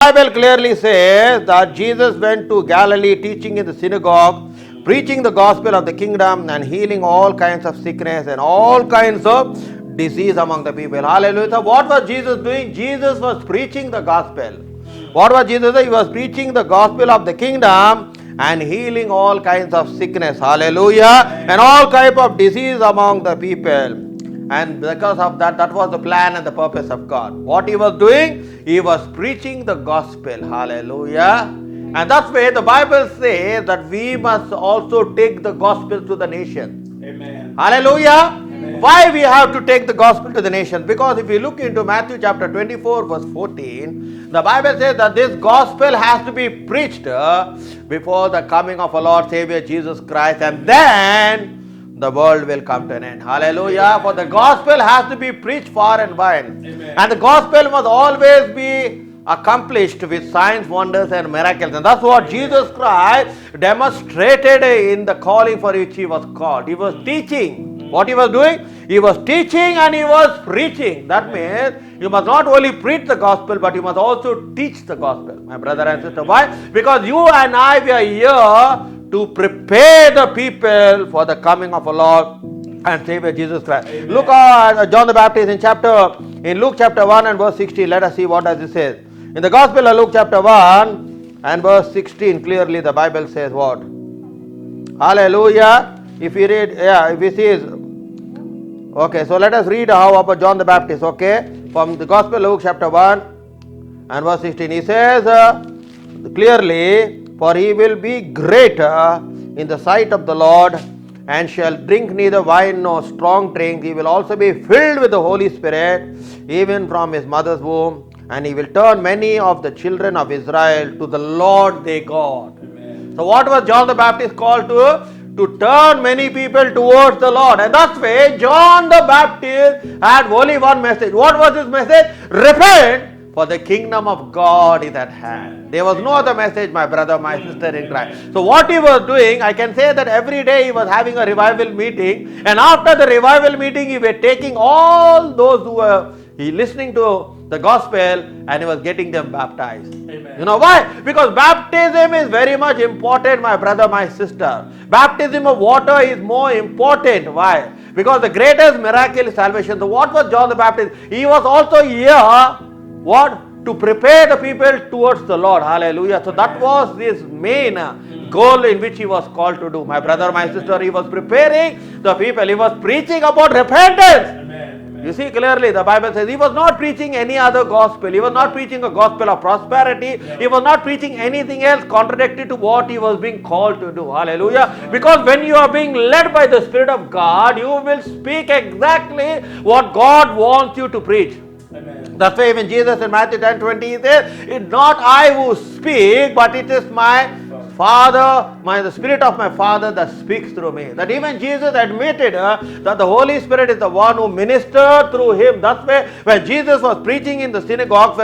Bible clearly says that Jesus went to Galilee teaching in the synagogue, preaching the gospel of the kingdom and healing all kinds of sickness and all kinds of disease among the people. Hallelujah. What was Jesus doing? Jesus was preaching the gospel. What was Jesus doing? He was preaching the gospel of the kingdom and healing all kinds of sickness. Hallelujah. And all type of disease among the people. And because of that, that was the plan and the purpose of God. What he was doing? He was preaching the gospel. Hallelujah. And that's why the Bible says that we must also take the gospel to the nations. Amen. Hallelujah. Amen. Why we have to take the gospel to the nations? Because if you look into Matthew chapter 24 verse 14, the Bible says that this gospel has to be preached before the coming of our Lord Savior Jesus Christ, and then the world will come to an end. Hallelujah. For the gospel has to be preached far and wide. Amen. And the gospel must always be accomplished with signs, wonders and miracles. And that's what Jesus Christ demonstrated in the calling for which he was called. He was teaching. What he was doing? He was teaching and he was preaching. That means you must not only preach the gospel, but you must also teach the gospel. My brother and sister, why? Because you and I, we are here to prepare the people for the coming of our Lord and Savior Jesus Christ. Amen. Look at John the Baptist in Luke chapter 1 and verse 16. Let us see what does it say. In the Gospel of Luke chapter 1 and verse 16, clearly the Bible says what? Hallelujah. If we read, if we see, okay, so let us read how about John the Baptist, okay? From the Gospel of Luke chapter 1 and verse 16, he says clearly, for he will be greater in the sight of the Lord, and shall drink neither wine nor strong drink. He will also be filled with the Holy Spirit, even from his mother's womb. And he will turn many of the children of Israel to the Lord their God. Amen. So what was John the Baptist called to? To turn many people towards the Lord. And that's why John the Baptist had only one message. What was his message? Repent, for the kingdom of God is at hand. There was no other message, my brother, my sister in Christ. So what he was doing, I can say that every day he was having a revival meeting, and after the revival meeting he was taking all those who were listening to the gospel and he was getting them baptized. Amen. You know why? Because baptism is very much important, my brother, my sister. Baptism of water is more important. Why? Because the greatest miracle is salvation. So what was John the Baptist? He was also here. What? To prepare the people towards the Lord. Hallelujah. So that was his main goal in which he was called to do. My brother, my sister, he was preparing the people. He was preaching about repentance. Amen. You see clearly, the Bible says he was not preaching any other gospel. He was not preaching a gospel of prosperity. He was not preaching anything else contradictory to what he was being called to do. Hallelujah. Because when you are being led by the Spirit of God, you will speak exactly what God wants you to preach. Amen. That's why when Jesus in Matthew 10:20 says, it's not I who speak, but it is my Father, the Spirit of my Father that speaks through me. That even Jesus admitted that the Holy Spirit is the one who ministered through him. That's why when Jesus was preaching in the synagogues,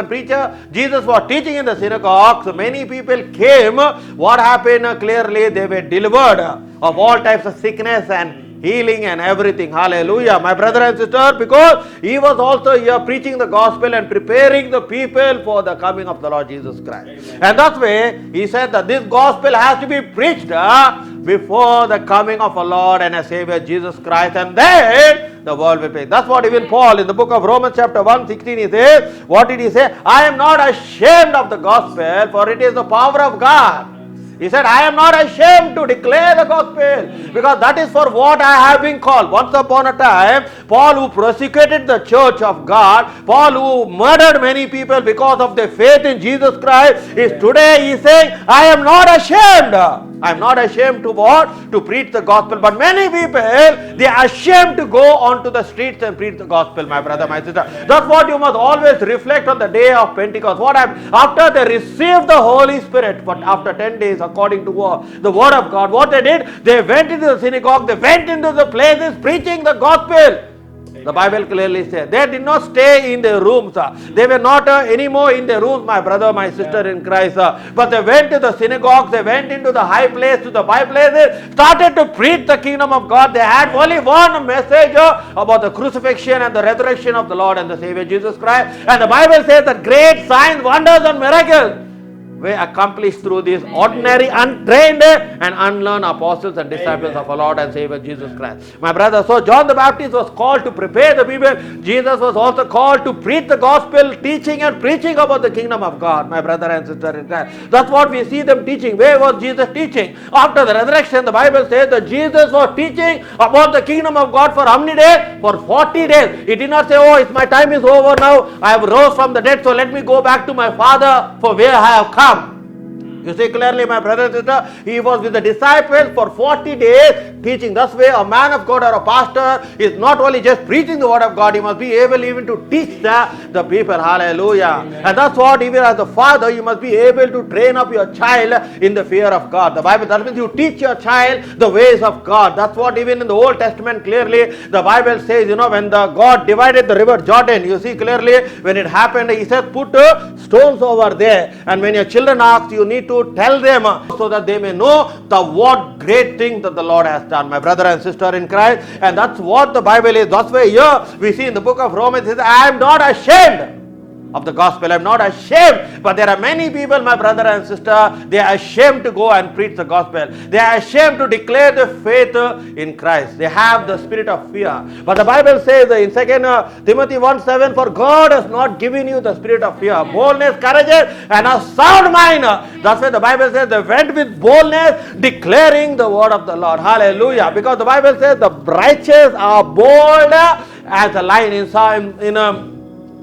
Jesus was teaching in the synagogues, many people came. What happened? Clearly they were delivered of all types of sickness and healing and everything. Hallelujah. My brother and sister, because he was also here preaching the gospel and preparing the people for the coming of the Lord Jesus Christ. Amen. And that's why he said that this gospel has to be preached before the coming of our Lord and our Savior Jesus Christ, and then the world will pay. That's what even Paul in the book of Romans chapter 1:16 he says, what did he say? I am not ashamed of the gospel, for it is the power of God. He said, I am not ashamed to declare the gospel, because that is for what I have been called. Once upon a time, Paul, who persecuted the church of God, Paul, who murdered many people because of their faith in Jesus Christ, is today he is saying, I am not ashamed. I am not ashamed to what? To preach the gospel. But many people, they are ashamed to go onto the streets and preach the gospel, my brother, my sister. That's what you must always reflect on the day of Pentecost. What happened? After they received the Holy Spirit, but after 10 days, according to the word of God, what they did? They went into the synagogue, they went into the places preaching the gospel. The Bible clearly says they did not stay in their rooms. They were not anymore in their rooms, my brother, my sister in Christ. But they went to the synagogues, they went into the high place, to the high places, started to preach the kingdom of God. They had only one message about the crucifixion and the resurrection of the Lord and the Savior Jesus Christ. And the Bible says that great signs, wonders and miracles were accomplished through these ordinary, untrained and unlearned apostles and disciples of our Lord and Savior Jesus Christ. My brother, so John the Baptist was called to prepare the people. Jesus was also called to preach the gospel, teaching and preaching about the kingdom of God, my brother and sister in Christ. That's what we see them teaching. Where was Jesus teaching? After the resurrection, the Bible says that Jesus was teaching about the kingdom of God for how many days? For 40 days. He did not say, oh, my time is over now. I have rose from the dead, so let me go back to my Father for where I have come. You see clearly, my brother and sister, he was with the disciples for 40 days teaching. Thus way, a man of God or a pastor is not only just preaching the word of God, he must be able even to teach the people. Hallelujah. Amen. And that's what, even as a father, you must be able to train up your child in the fear of God. The Bible, that means you teach your child the ways of God. That's what even in the Old Testament clearly the Bible says, when the God divided the river Jordan, you see clearly when it happened, he said, put stones over there. And when your children ask, you need to tell them so that they may know what great thing that the Lord has done, my brother and sister in Christ. And that's what the Bible is. That's why here we see in the book of Romans, it says, I am not ashamed of the gospel. I'm not ashamed. But there are many people, my brother and sister, they are ashamed to go and preach the gospel. They are ashamed to declare the faith in Christ. They have the spirit of fear. But the Bible says in 2 Timothy 1:7, for God has not given you the spirit of fear, boldness, courage, and a sound mind. That's why the Bible says they went with boldness, declaring the word of the Lord. Hallelujah. Because the Bible says the righteous are bold as a lion.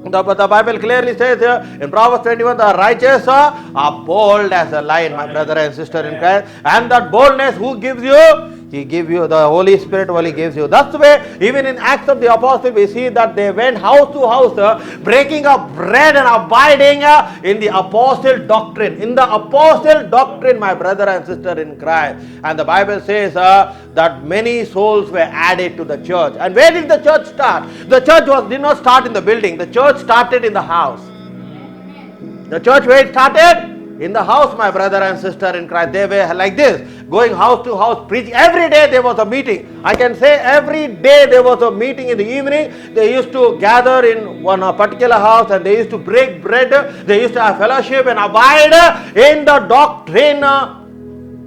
The Bible clearly says here in Proverbs 21, the righteous are bold as a lion, my brother and sister in Christ. And that boldness, who gives you? He gives you, the Holy Spirit only gives you. That's the way, even in Acts of the Apostles, we see that they went house to house, breaking up bread and abiding in the apostle doctrine. In the apostle doctrine, my brother and sister in Christ. And the Bible says that many souls were added to the church. And where did the church start? The church did not start in the building. The church started in the house. The church, where it started? In the house, my brother and sister in Christ. They were like this, going house to house, preaching. Every day there was a meeting. I can say every day there was a meeting in the evening. They used to gather in one particular house and they used to break bread. They used to have fellowship and abide in the doctrine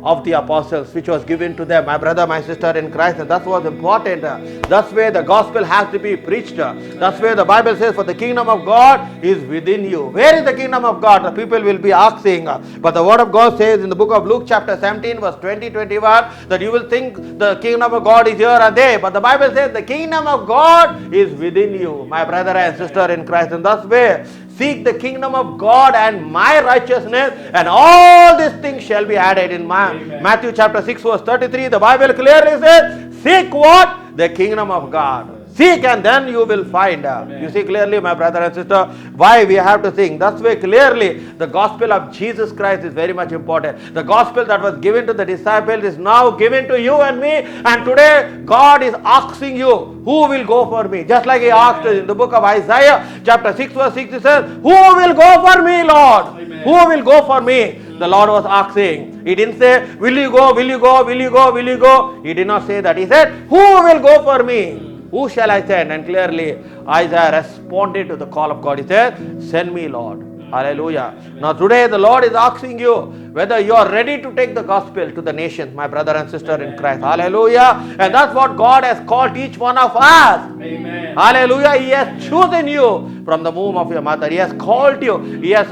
of the apostles which was given to them, my brother, my sister in Christ. And that's what's important. That's where the gospel has to be preached. That's where the Bible says, for the kingdom of God is within you. Where is the kingdom of God? The people will be asking. But the word of God says in the book of Luke chapter 17 verse 20-21 that you will think the kingdom of God is here and there. But the Bible says the kingdom of God is within you, my brother and sister in Christ. And that's where seek the kingdom of God and my righteousness, and all these things shall be added. In Matthew chapter 6 verse 33, the Bible clearly says, seek what? The kingdom of God. Seek and then you will find. You see clearly, my brother and sister, why we have to sing. That's why clearly the gospel of Jesus Christ is very much important. The gospel that was given to the disciples is now given to you and me. And today God is asking you, who will go for me? Just like he asked in the book of Isaiah chapter 6 verse 6, he says, who will go for me, Lord? Amen. Who will go for me? The Lord was asking. He didn't say, will you go, will you go, will you go, will you go? He did not say that. He said, who will go for me? Who shall I send? And clearly Isaiah responded to the call of God. He said, send me, Lord. Hallelujah. Now today the Lord is asking you whether you are ready to take the gospel to the nations, my brother and sister in Christ. Hallelujah. And that's what God has called each one of us. Amen. Hallelujah. He has chosen you from the womb of your mother. He has called you. He has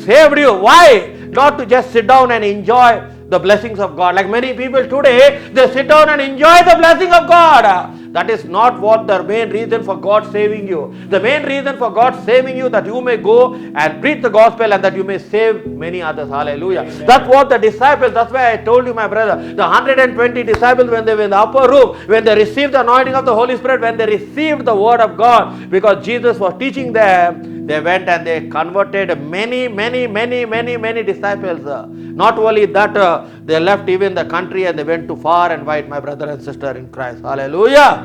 saved you. Why? Not to just sit down and enjoy the blessings of God. Like many people today, they sit down and enjoy the blessing of God. That is not what the main reason for God saving you. The main reason for God saving you, that you may go and preach the gospel and that you may save many others. Hallelujah. Amen. That's what the disciples, that's why I told you, my brother, the 120 disciples, when they were in the upper room, when they received the anointing of the Holy Spirit, when they received the word of God, because Jesus was teaching them, they went and they converted many disciples. Not only that, they left even the country and they went to far and wide, my brother and sister in Christ. Hallelujah.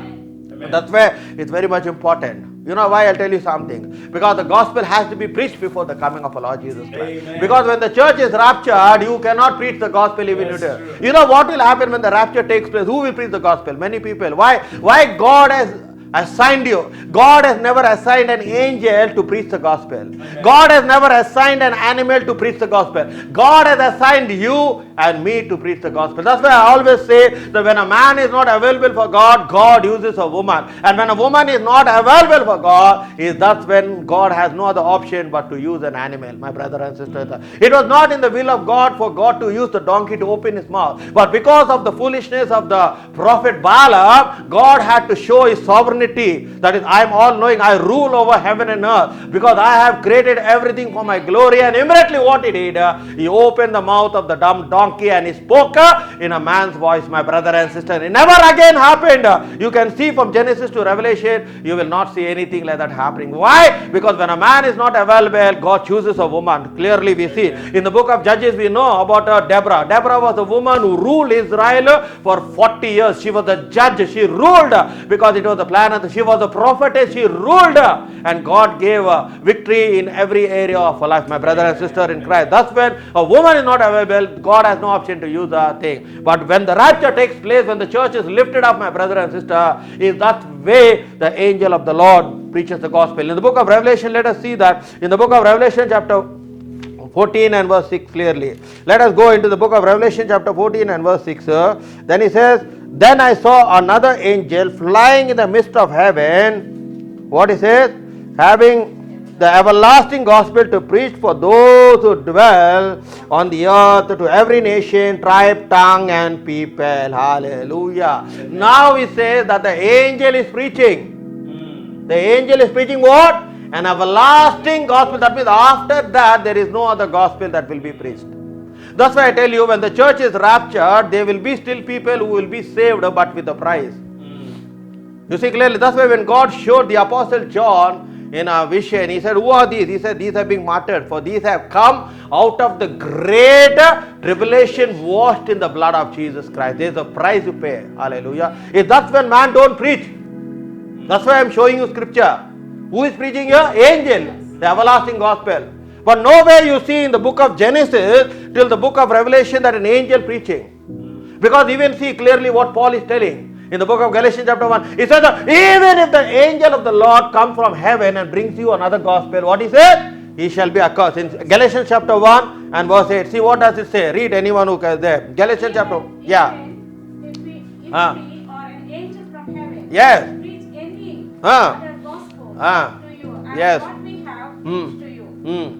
That's why it's very much important. You know why? I'll tell you something. Because the gospel has to be preached before the coming of our Lord Jesus Christ. Amen. Because when the church is raptured, you cannot preach the gospel even Yes, today. true. You know what will happen when the rapture takes place? Who will preach the gospel? Many people. Why God has assigned you? God has never assigned an angel to preach the gospel. Amen. God has never assigned an animal to preach the gospel. God has assigned you and me to preach the gospel. That's why I always say that when a man is not available for God, God uses a woman. And when a woman is not available for God, that's when God has no other option but to use an animal, my brother and sister. It was not in the will of God for God to use the donkey to open his mouth. But because of the foolishness of the prophet Balaam, God had to show his sovereignty. That is, I am all knowing, I rule over heaven and earth because I have created everything for my glory. And immediately what he did, he opened the mouth of the dumb donkey and he spoke in a man's voice, my brother and sister. It never again happened. You can see from Genesis to Revelation, you will not see anything like that happening. Why? Because when a man is not available, God chooses a woman. Clearly we see. In the book of Judges, we know about Deborah. Deborah was a woman who ruled Israel for 40 years. She was a judge. She ruled because it was the plan. She was a prophetess. She ruled, and God gave victory in every area of her life, my brother and sister in Christ. Thus, when a woman is not available, God has no option to use a thing. But when the rapture takes place, when the church is lifted up, my brother and sister, is that way the angel of the Lord preaches the gospel. In the book of Revelation, let us see that. In the book of Revelation, chapter 14 and verse 6 clearly. Let us go into the book of Revelation, chapter 14 and verse 6. Then he says, then I saw another angel flying in the midst of heaven. What he says? Having the everlasting gospel to preach for those who dwell on the earth, to every nation, tribe, tongue, and people. Hallelujah. Now he says that the angel is preaching. The angel is preaching what? An everlasting gospel. That means after that there is no other gospel that will be preached. That's why I tell you, when the church is raptured, there will be still people who will be saved, but with a price. You see clearly. That's why when God showed the apostle John in a vision, he said, who are these? He said, these have been martyred, for these have come out of the great tribulation, washed in the blood of Jesus Christ. There is a price to pay. Hallelujah. If that's when man don't preach. That's why I am showing you scripture. Who is preaching here? Angel, the everlasting gospel. But nowhere you see in the book of Genesis till the book of Revelation that an angel preaching. Because even see clearly what Paul is telling. In the book of Galatians chapter 1, he says that even if the angel of the Lord comes from heaven and brings you another gospel, what he said? He shall be accursed. In Galatians chapter 1 and verse 8, see what does it say? Read, anyone who is there. Galatians chapter, yeah. If we or an angel from heaven Yes. preach any other gospel to you, and Yes. what we have preached to you,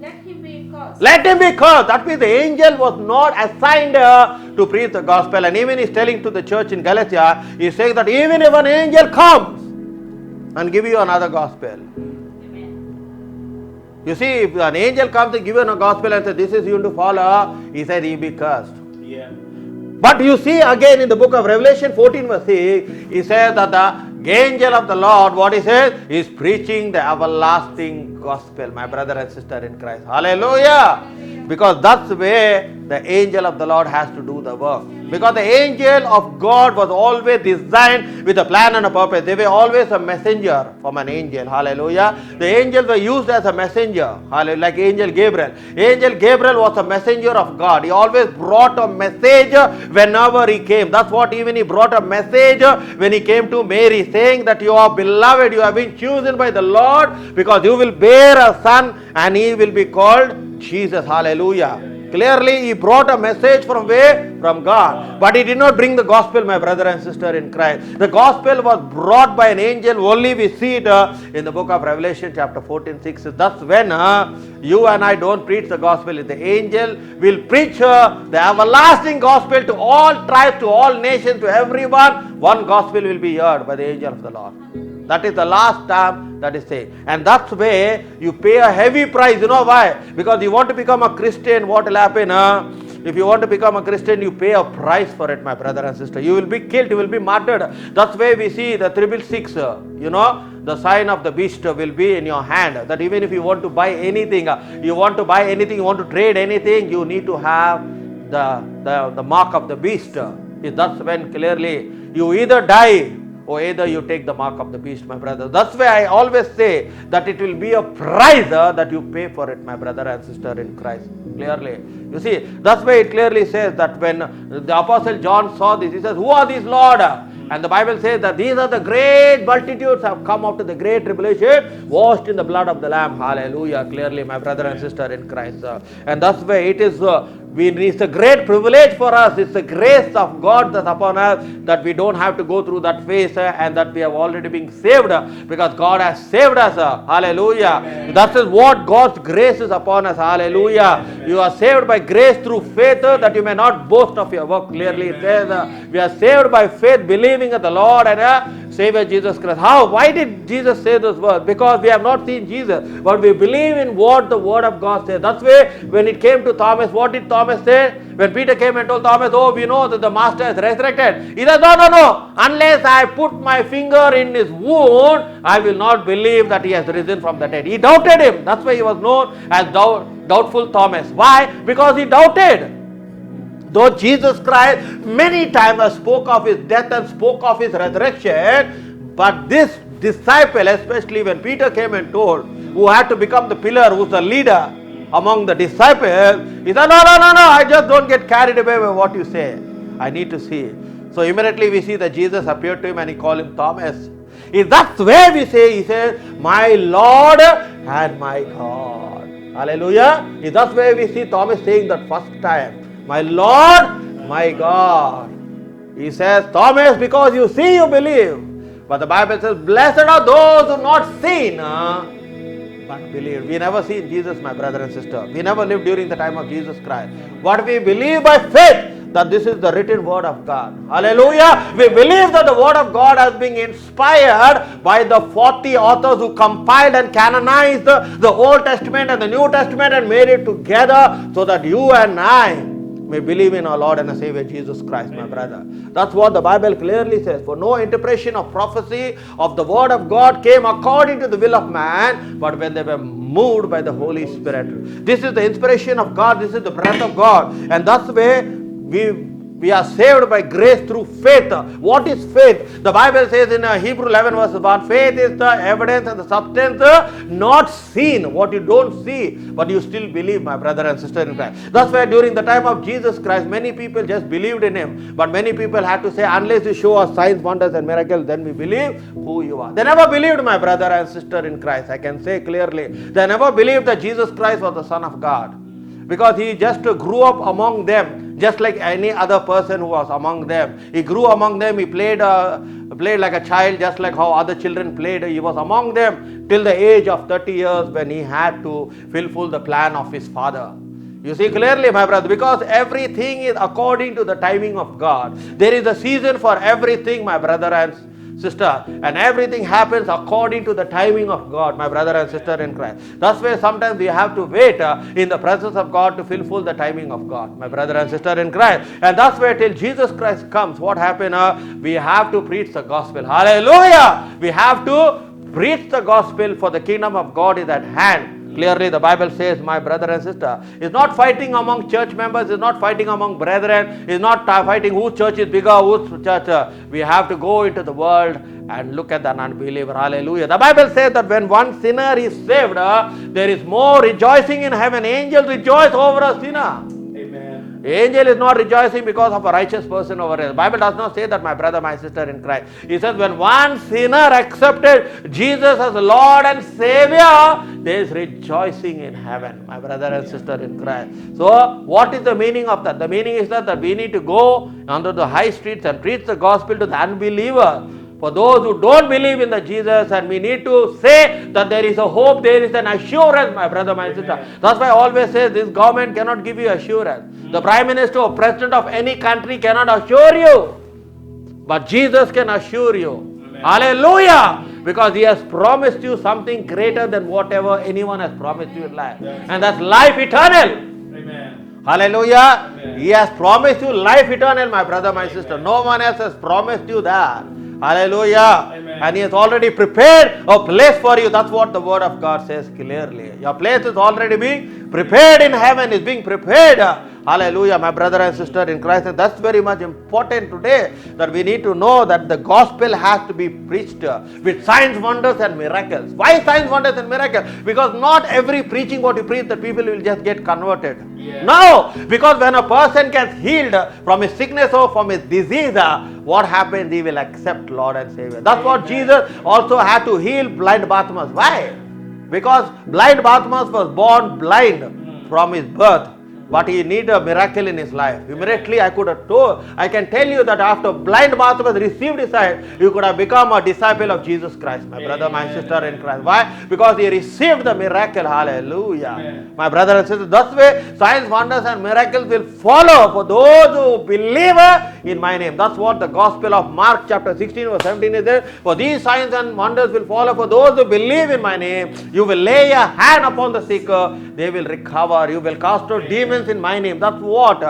let him be cursed. Let him be cursed. That means the angel was not assigned to preach the gospel. And even he's telling to the church in Galatia, he's saying that even if an angel comes and give you another gospel. Amen. You see, if an angel comes and give you a gospel and says, this is you to follow, he said he be cursed. Yeah. But you see again in the book of Revelation 14 verse 6, he says that the angel of the Lord, what he says, is preaching the everlasting gospel, my brother and sister in Christ. Hallelujah. Because that's the way the angel of the Lord has to do the work. Because the angel of God was always designed with a plan and a purpose. They were always a messenger from an angel. Hallelujah. The angels were used as a messenger. Hallelujah. Like angel Gabriel. Angel Gabriel was a messenger of God. He always brought a message whenever he came. That's what even he brought a message when he came to Mary, saying that you are beloved, you have been chosen by the Lord because you will bear a son and he will be called Jesus. Hallelujah. Clearly he brought a message from where? From God. But he did not bring the gospel, my brother and sister in Christ. The gospel was brought by an angel. Only we see it in the book of Revelation chapter 14, 6. That's when you and I don't preach the gospel. The angel will preach the everlasting gospel to all tribes, to all nations, to everyone. One gospel will be heard by the angel of the Lord. That is the last time that is said. And that's where you pay a heavy price. You know why? Because you want to become a Christian, what will happen? If you want to become a Christian, you pay a price for it, my brother and sister. You will be killed, you will be martyred. That's why we see the 666, the sign of the beast will be in your hand. That even if you want to buy anything, you want to trade anything, you need to have the mark of the beast. That's when clearly you either die or either you take the mark of the beast, my brother. That's why I always say that it will be a price that you pay for it, my brother and sister in Christ. Clearly. You see, that's why it clearly says that when the Apostle John saw this, he says, who are these, Lord? And the Bible says that these are the great multitudes have come out of the great tribulation, washed in the blood of the Lamb. Hallelujah. Clearly, my brother and sister in Christ. And that's why it is it's a great privilege for us. It's the grace of God that's upon us, that we don't have to go through that phase and that we have already been saved because God has saved us. Hallelujah. Amen. That is what God's grace is upon us. Hallelujah. Amen. You are saved by grace through faith that you may not boast of your work. Clearly it says we are saved by faith, believing in the Lord and Savior Jesus Christ. How? Why did Jesus say those words? Because we have not seen Jesus, but we believe in what the Word of God says. That's why when it came to Thomas, what did Thomas say? When Peter came and told Thomas, oh, we know that the Master is resurrected. He said, no. Unless I put my finger in his wound, I will not believe that he has risen from the dead. He doubted him. That's why he was known as Doubtful Thomas. Why? Because he doubted. Though Jesus Christ many times spoke of his death and spoke of his resurrection, but this disciple, especially when Peter came and told, who had to become the pillar, who's the leader among the disciples, he said, no, I just don't get carried away by what you say. I need to see. So immediately we see that Jesus appeared to him and he called him Thomas. That's where we say, he says, my Lord and my God. Hallelujah. That's where we see Thomas saying that first time. My Lord, my God. He says, Thomas, because you see, you believe. But the Bible says, blessed are those who not seen, but believe. We never seen Jesus, my brother and sister. We never lived during the time of Jesus Christ. But we believe by faith that this is the written word of God. Hallelujah. We believe that the word of God has been inspired by the 40 authors who compiled and canonized the Old Testament and the New Testament and made it together so that you and I may believe in our Lord and our Savior Jesus Christ, my brother. That's what the Bible clearly says. For no interpretation of prophecy of the word of God came according to the will of man, but when they were moved by the Holy Spirit. This is the inspiration of God. This is the breath of God. And that's where we are saved by grace through faith. What is faith? The Bible says in Hebrews 11 verse 1, faith is the evidence and the substance not seen, what you don't see, but you still believe, my brother and sister in Christ. That's why during the time of Jesus Christ, many people just believed in him, but many people had to say, unless you show us signs, wonders and miracles, then we believe who you are. They never believed, my brother and sister in Christ. I can say clearly, they never believed that Jesus Christ was the Son of God. Because he just grew up among them, just like any other person who was among them. He grew among them, he played like a child, just like how other children played. He was among them till the age of 30 years when he had to fulfill the plan of his father. You see clearly, my brother, because everything is according to the timing of God. There is a season for everything, my brother and sister, and everything happens according to the timing of God, my brother and sister in Christ. That's why sometimes we have to wait in the presence of God to fulfill the timing of God, my brother and sister in Christ. And that's why till Jesus Christ comes, what happened? We have to preach the gospel. Hallelujah! We have to preach the gospel, for the kingdom of God is at hand. Clearly the Bible says, my brother and sister, is not fighting among church members, is not fighting among brethren, is not fighting whose church is bigger, whose church. We have to go into the world and look at the unbeliever. Hallelujah. The Bible says that when one sinner is saved, there is more rejoicing in heaven. Angels rejoice over a sinner. Amen. Angel is not rejoicing because of a righteous person over here. The Bible does not say that, my brother, my sister in Christ. He says when one sinner accepted Jesus as Lord and Savior, there is rejoicing in heaven, my brother and sister in Christ. So what is the meaning of that? The meaning is that we need to go onto the high streets and preach the gospel to the unbeliever. For those who don't believe in the Jesus, and we need to say that there is a hope, there is an assurance, my brother, my sister. That's why I always say this government cannot give you assurance. The Prime Minister or President of any country cannot assure you. But Jesus can assure you. Amen. Hallelujah! Because He has promised you something greater than whatever anyone has promised you in life. And that's life eternal. Amen. Hallelujah! Amen. He has promised you life eternal, my brother, my sister. No one else has promised you that. Hallelujah. Amen. And He has already prepared a place for you. That's what the word of God says clearly. Your place is already being prepared in heaven. Is being prepared. Hallelujah, my brother and sister in Christ. And that's very much important today, that we need to know that the gospel has to be preached with signs, wonders and miracles. Why signs, wonders and miracles? Because not every preaching what you preach, the people will just get converted. Yeah. No, because when a person gets healed from his sickness or from his disease, what happens? He will accept Lord and Savior. That's what Jesus also had to heal blind Bartimaeus. Why? Because blind Bartimaeus was born blind from his birth, but he needed a miracle in his life. Immediately I can tell you that after blind Bartimaeus received his sight, you could have become a disciple of Jesus Christ, my brother, my sister in Christ. Why? Because he received the miracle. Hallelujah. Amen. My brother and sister, thus way signs, wonders and miracles will follow for those who believe in my name. That's what the gospel of Mark chapter 16 verse 17 is there. For these signs and wonders will follow for those who believe in my name. You will lay a hand upon the sick, they will recover. You will cast out demons in my name. That's what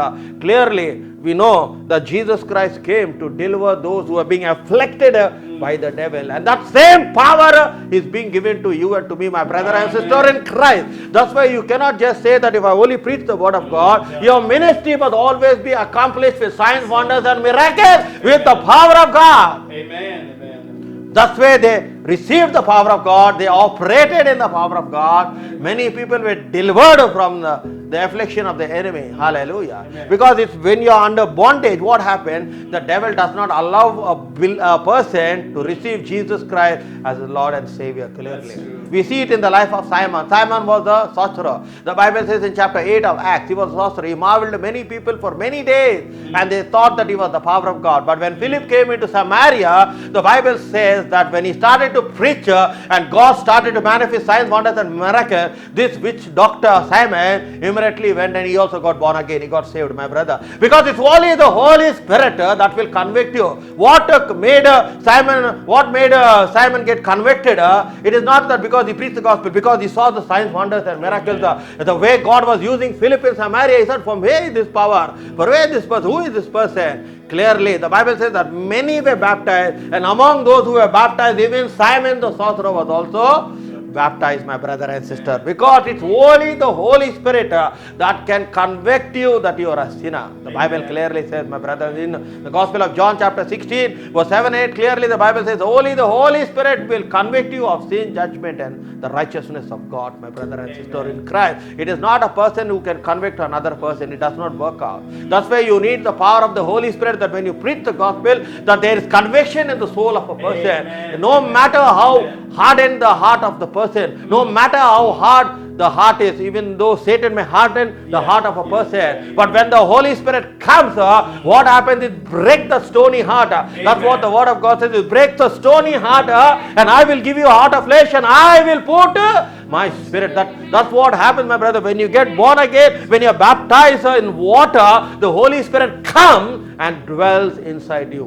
clearly we know that Jesus Christ came to deliver those who are being afflicted by the devil, and that same power is being given to you and to me, my brother and sister in Christ. That's why you cannot just say that if I only preach the word of God, your ministry must always be accomplished with signs, wonders and miracles with the power of God. Amen. Amen. That's why they received the power of God, they operated in the power of God. Many people were delivered from the affliction of the enemy. Hallelujah. Amen. Because it's when you are under bondage, what happens? The devil does not allow a person to receive Jesus Christ as the Lord and Savior clearly. That's true. We see it in the life of Simon. Simon was a sorcerer. The Bible says in chapter 8 of Acts, he was a sorcerer. He marveled many people for many days, and they thought that he was the power of God. But when Philip came into Samaria, the Bible says that when he started to preach and God started to manifest signs, wonders and miracles, this witch doctor Simon immediately went and he also got born again. He got saved, my brother. Because it's only the Holy Spirit that will convict you. What made Simon get convicted? It is not that because he preached the gospel, because he saw the signs, wonders and miracles, the way God was using Philip in Samaria. He said, from where is this power? For where is this person? Who is this person? Clearly, the Bible says that many were baptized, and among those who were baptized, even Simon the sorcerer was also baptized, my brother and sister, because it's only the Holy Spirit that can convict you that you are a sinner. The Bible clearly says, my brother, in the Gospel of John chapter 16 verse 7-8, clearly the Bible says only the Holy Spirit will convict you of sin, judgment and the righteousness of God, my brother and sister in Christ. It is not a person who can convict another person. It does not work out. That's why you need the power of the Holy Spirit, that when you preach the gospel, that there is conviction in the soul of a person. Amen. No matter how hardened the heart of the person, no matter how hard the heart is, even though Satan may harden the heart of a person, but when the Holy Spirit comes, what happens is break the stony heart. That's what the word of God says, is break the stony heart, and I will give you a heart of flesh, and I will put my spirit. That's what happens, my brother. When you get born again, when you are baptized in water, the Holy Spirit comes and dwells inside you,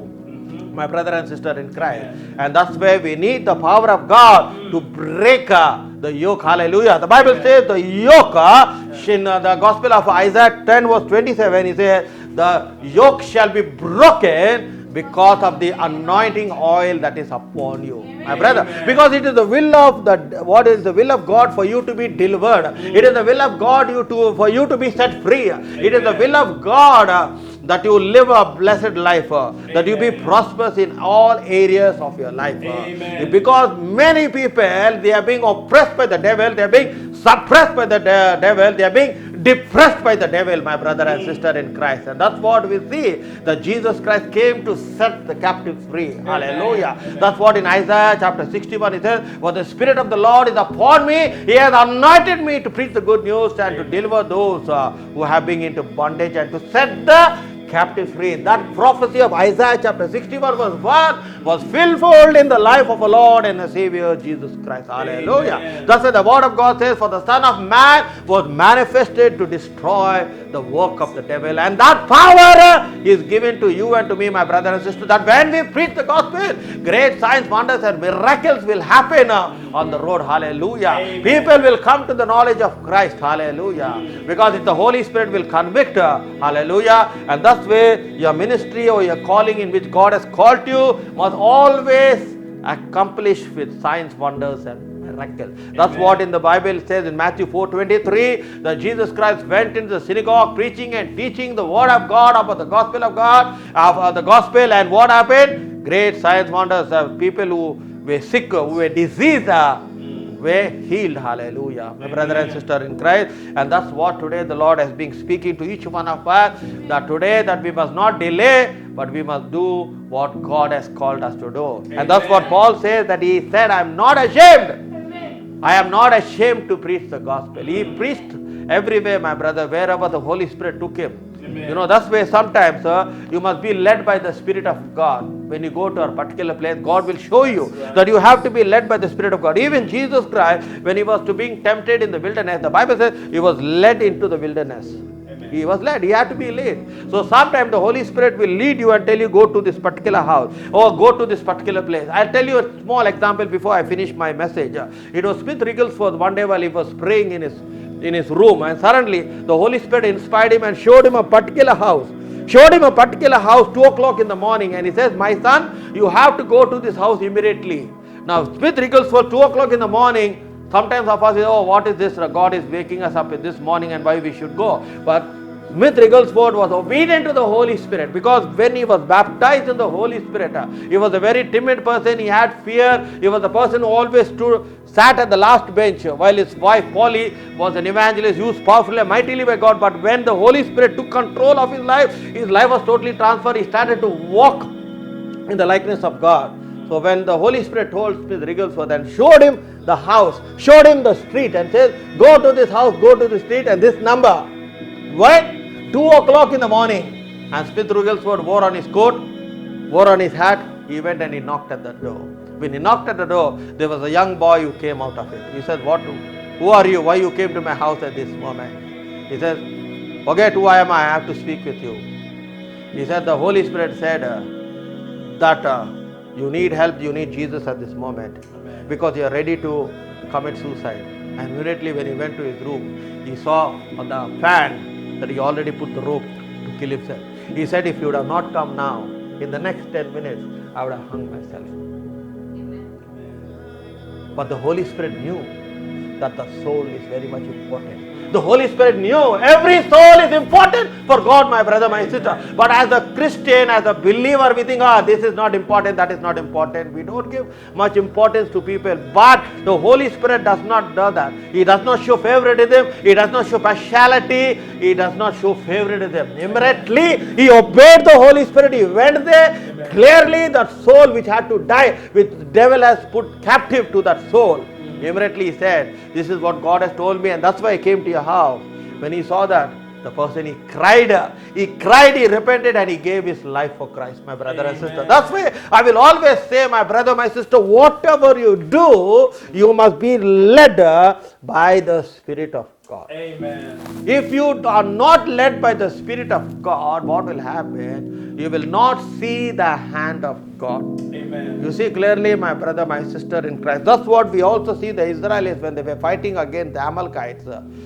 my brother and sister in Christ. And that's where we need the power of God to break the yoke. Hallelujah. The Bible says the yoke, in the Gospel of Isaiah 10 verse 27, he says, the yoke shall be broken because of the anointing oil that is upon you, my brother. Because it is the will of what is the will of God for you to be delivered. It is the will of God for you to be set free. It is the will of God that you live a blessed life, that you be prosperous in all areas of your life. Because many people, they are being oppressed by the devil, they are being suppressed by the devil, they are being depressed by the devil, my brother and sister in Christ. And that's what we see, that Jesus Christ came to set the captives free. Hallelujah. That's what in Isaiah chapter 61 it says, for the Spirit of the Lord is upon me, He has anointed me to preach the good news and to deliver those who have been into bondage, and to set the captive free. That prophecy of Isaiah chapter 61 verse 1 was fulfilled in the life of our Lord and the Savior Jesus Christ. Hallelujah. Amen. That's why the word of God says, for the Son of Man was manifested to destroy the work of the devil. And that power is given to you and to me, my brother and sister, that when we preach the gospel, great signs, wonders and miracles will happen on the road. Hallelujah. Amen. People will come to the knowledge of Christ. Hallelujah. Because if the Holy Spirit will convict, hallelujah. And thus way your ministry or your calling in which God has called you must always accomplish with signs, wonders and miracle. That's what in the Bible says in Matthew 4:23, that Jesus Christ went into the synagogue preaching and teaching the word of God, about the gospel of God, of the gospel, and what happened? Great signs, wonders. People who were sick, who were diseased, were healed. Hallelujah. My brother and sister in Christ. And that's what today the Lord has been speaking to each one of us, that today that we must not delay, but we must do what God has called us to do. And that's what Paul says, that he said, I am not ashamed. Amen. I am not ashamed to preach the gospel. He preached everywhere, my brother, wherever the Holy Spirit took him. Amen. You know, that's why sometimes you must be led by the Spirit of God. When you go to a particular place, God will show you that you have to be led by the Spirit of God. Even Jesus Christ, when he was to being tempted in the wilderness, the Bible says he was led into the wilderness. Amen. He was led. He had to be led. So sometimes the Holy Spirit will lead you and tell you, go to this particular house or go to this particular place. I'll tell you a small example before I finish my message. It was Smith Wigglesworth one day while he was praying in his room, and suddenly the Holy Spirit inspired him and showed him a particular house. 2 o'clock in the morning, and he says, my son, you have to go to this house immediately. Now Smith Wigglesworth, 2 o'clock in the morning, sometimes of us say, oh, what is this? God is waking us up in this morning and why we should go. But Smith Wigglesworth was obedient to the Holy Spirit, because when he was baptized in the Holy Spirit, he was a very timid person. He had fear. He was a person who always sat at the last bench, while his wife Polly was an evangelist, used powerfully and mightily by God. But when the Holy Spirit took control of his life was totally transferred. He started to walk in the likeness of God. So when the Holy Spirit told Smith Wigglesworth and showed him the house, showed him the street, and says, go to this house, go to the street, and this number. Why? 2 o'clock in the morning, and Smith Wigglesworth wore on his coat, wore on his hat. He went and he knocked at the door. When he knocked at the door, there was a young boy who came out of it. He said, who are you? Why you came to my house at this moment? He says, forget who I am, I have to speak with you. He said, the Holy Spirit said that you need help, you need Jesus at this moment, because you are ready to commit suicide. And immediately when he went to his room, he saw on the fan that he already put the rope to kill himself. He said, if you would have not come now, in the next 10 minutes, I would have hung myself. But the Holy Spirit knew that the soul is very much important. The Holy Spirit knew every soul is important for God, my brother, my sister. But as a Christian, as a believer, we think, this is not important, that is not important. We don't give much importance to people. But the Holy Spirit does not do that. He does not show favoritism. He does not show partiality. He does not show favoritism. Immediately, he obeyed the Holy Spirit. He went there. Amen. Clearly, that soul which had to die, which the devil has put captive to that soul. Immediately he said, this is what God has told me, and that's why I came to your house. When he saw that, the person, he cried, he repented, and he gave his life for Christ, my brother and sister. That's why I will always say, my brother, my sister, whatever you do, you must be led by the Spirit of God. Amen. If you are not led by the Spirit of God, what will happen? You will not see the hand of God. Amen. You see clearly, my brother, my sister in Christ. That's what we also see the Israelites when they were fighting against the Amalekites.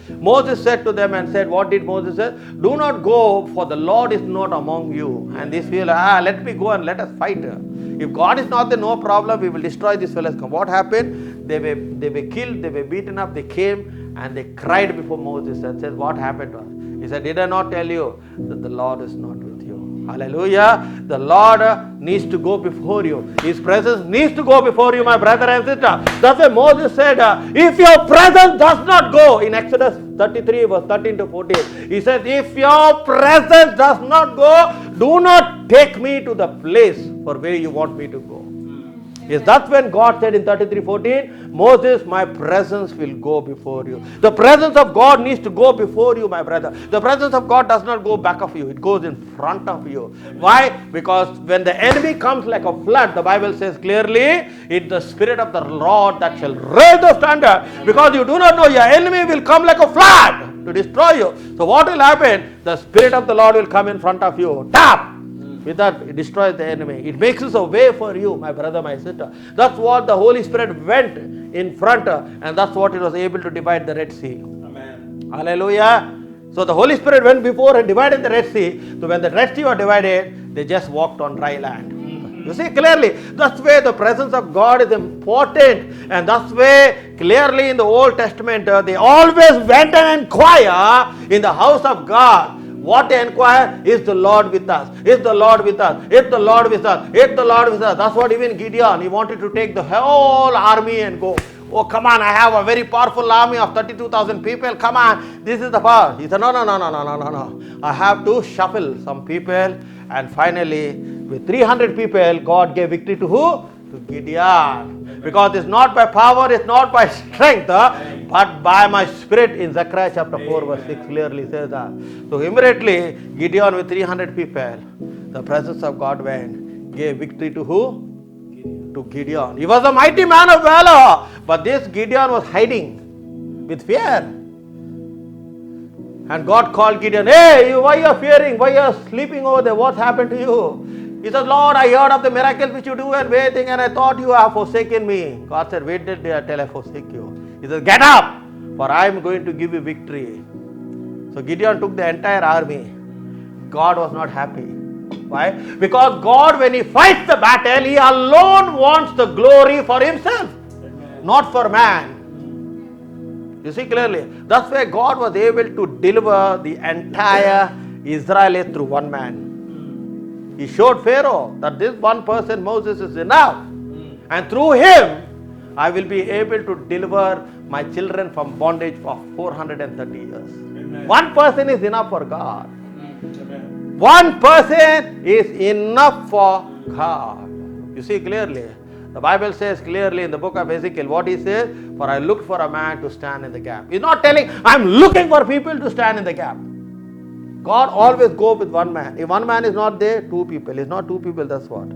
Moses said to them and said, what did Moses say? Do not go, for the Lord is not among you. And these people, let me go and let us fight. If God is not there, no problem, we will destroy these fellows. What happened? They were killed, they were beaten up, they came and they cried before Moses and said, what happened to us? He said, did I not tell you that the Lord is not with you? Hallelujah. The Lord needs to go before you. His presence needs to go before you, my brother and sister. That's why Moses said, if your presence does not go, in Exodus 33 verse 13 to 14, he said, if your presence does not go, do not take me to the place for where you want me to go. Yes, that's when God said in 33:14, Moses, my presence will go before you. The presence of God needs to go before you, my brother. The presence of God does not go back of you. It goes in front of you. Why? Because when the enemy comes like a flood, the Bible says clearly, it's the Spirit of the Lord that shall raise the standard. Because you do not know, your enemy will come like a flood to destroy you. So what will happen? The Spirit of the Lord will come in front of you. Tap! With that, it destroys the enemy. It makes us a way for you, my brother, my sister. That's what the Holy Spirit went in front of, and that's what it was able to divide the Red Sea. Amen. Hallelujah. So the Holy Spirit went before and divided the Red Sea. So when the Red Sea was divided, they just walked on dry land. You see clearly, that's why the presence of God is important. And that's why clearly in the Old Testament, they always went and inquire in the house of God. What they inquire? Is the Lord with us? Is the Lord with us? Is the Lord with us? Is the Lord with us? That's what even Gideon, he wanted to take the whole army and go. Oh, come on, I have a very powerful army of 32,000 people. Come on, this is the power. He said, no. I have to shuffle some people. And finally, with 300 people, God gave victory to who? To Gideon. Because it's not by power, it's not by strength, but by my spirit. In Zechariah chapter 4 verse 6 clearly says that. So immediately, Gideon with 300 people, the presence of God went, gave victory to who? To Gideon. He was a mighty man of valor, but this Gideon was hiding with fear. And God called Gideon, hey, why you are fearing? Why you are sleeping over there? What's happened to you? He said, Lord, I heard of the miracles which you do and waiting, and I thought you have forsaken me. God said, wait till I forsake you. He said, get up, for I am going to give you victory. So Gideon took the entire army. God was not happy. Why? Because God, when He fights the battle, He alone wants the glory for Himself, not for man. You see clearly. That's why God was able to deliver the entire Israel through one man. He showed Pharaoh that this one person, Moses, is enough. And through him, I will be able to deliver my children from bondage for 430 years. Amen. One person is enough for God. Amen. One person is enough for God. You see clearly. The Bible says clearly in the book of Ezekiel, what he says, for I looked for a man to stand in the gap. He's not telling, I'm looking for people to stand in the gap. God always goes with one man. If one man is not there, two people. If not two people, that's what.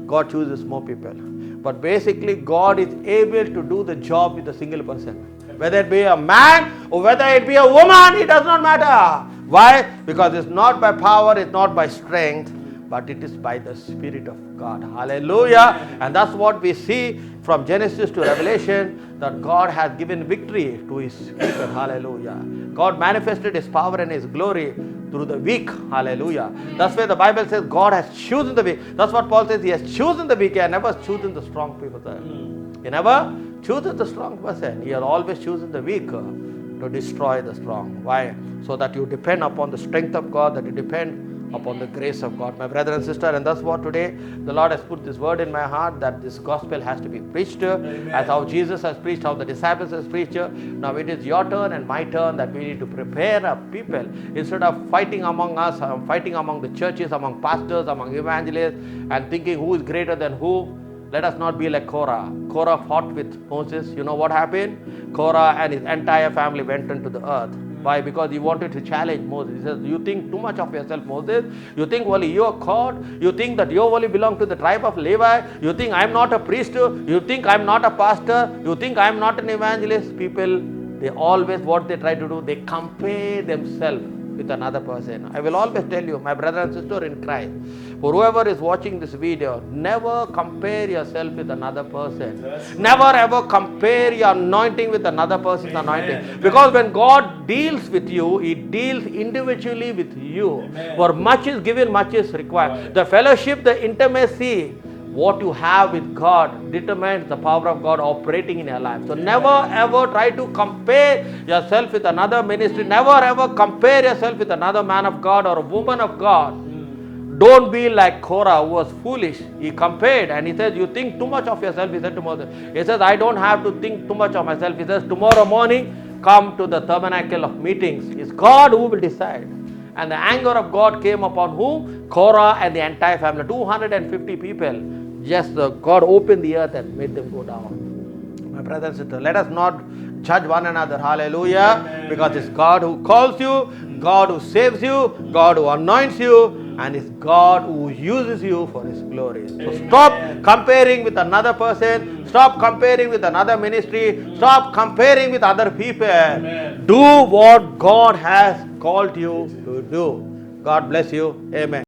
God chooses more people. But basically, God is able to do the job with a single person. Whether it be a man or whether it be a woman, it does not matter. Why? Because it's not by power, it's not by strength, but it is by the Spirit of God. Hallelujah. And that's what we see from Genesis to Revelation, that God has given victory to His people. Hallelujah. God manifested His power and His glory through the weak. Hallelujah. That's why the Bible says God has chosen the weak. That's what Paul says. He has chosen the weak. He has never chosen the strong people. He never chooses the strong person. He has always chosen the weak to destroy the strong. Why? So that you depend upon the strength of God, that you depend upon the grace of God, my brother and sister. And that's what today the Lord has put this word in my heart, that this gospel has to be preached. Amen. As how Jesus has preached, how the disciples has preached. Now it is your turn and my turn that we need to prepare our people. Instead of fighting among us, fighting among the churches, among pastors, among evangelists, and thinking who is greater than who, let us not be like Korah. Korah fought with Moses. You know what happened? Korah and his entire family went into the earth. Why? Because he wanted to challenge Moses. He says, you think too much of yourself, Moses. You think only you are God. You think that you only belong to the tribe of Levi. You think I'm not a priest. You think I'm not a pastor. You think I'm not an evangelist. People, they always, what they try to do, they compare themselves with another person. I will always tell you, my brother and sister in Christ, for whoever is watching this video, never compare yourself with another person. Never ever compare your anointing with another person's anointing. Because when God deals with you, He deals individually with you. Amen. For much is given, much is required. The fellowship, the intimacy, what you have with God determines the power of God operating in your life. So never ever try to compare yourself with another ministry. Never ever compare yourself with another man of God or a woman of God. Don't be like Korah, who was foolish. He compared and he says, you think too much of yourself. He said to Moses, he says, I don't have to think too much of myself. He says, tomorrow morning, come to the tabernacle of meetings. It's God who will decide. And the anger of God came upon whom? Korah and the entire family. 250 people. Just God opened the earth and made them go down. My brothers and sisters, let us not judge one another. Hallelujah. Amen. Because it's God who calls you, God who saves you, God who anoints you, and it's God who uses you for His glory. So Amen. stop comparing with another person. Stop comparing with another ministry. Stop comparing with other people. Amen. Do what God has called you to do. God bless you. Amen.